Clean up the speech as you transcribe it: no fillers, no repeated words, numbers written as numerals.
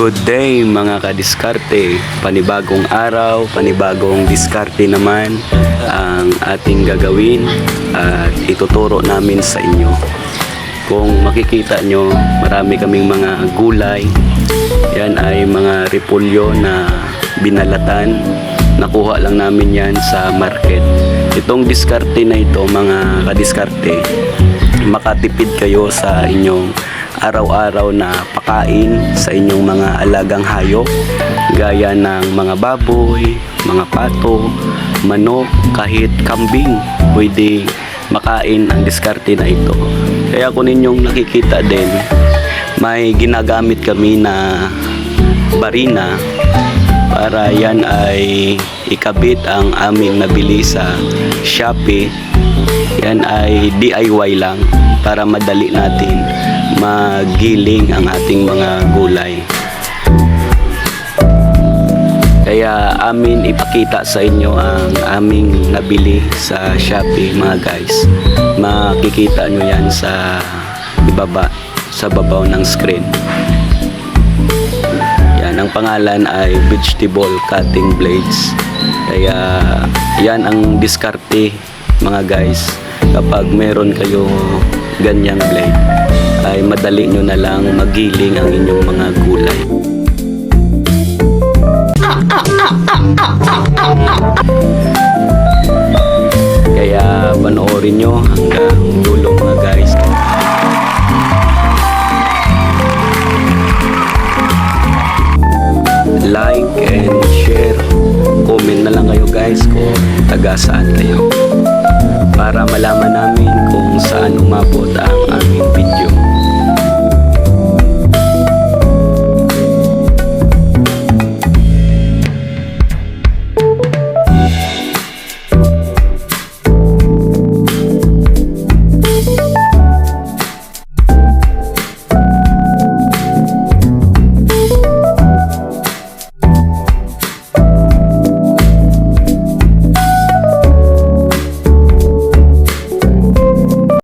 Good day mga kadiskarte, panibagong araw, panibagong diskarte naman ang ating gagawin at ituturo namin sa inyo. Kung makikita nyo, marami kaming mga gulay. Yan ay mga repolyo na binalatan. Nakuha lang namin yan sa market. Itong diskarte na ito mga kadiskarte, makatipid kayo sa inyong araw-araw na pakain sa inyong mga alagang hayop gaya ng mga baboy, mga pato, manok, kahit kambing pwede makain ang diskarte na ito. Kaya kung ninyong nakikita din, may ginagamit kami na barina para yan ay ikabit ang aming nabili sa Shopee. Yan ay DIY lang para madali natin magiling ang ating mga gulay. Kaya amin ipakita sa inyo ang aming nabili sa Shopee mga guys. Makikita nyo yan sa ibaba, sa babaw ng screen. Yan, ang pangalan ay vegetable cutting blades. Kaya yan ang diskarte mga guys. Kapag meron kayo ganyang blade, ay madali nyo na lang magiling ang inyong mga gulay. Kaya panoorin nyo hanggang dulo mga guys. Like and share, comment na lang kayo guys kung taga saan kayo, para malaman namin kung saan umabot ang aming video.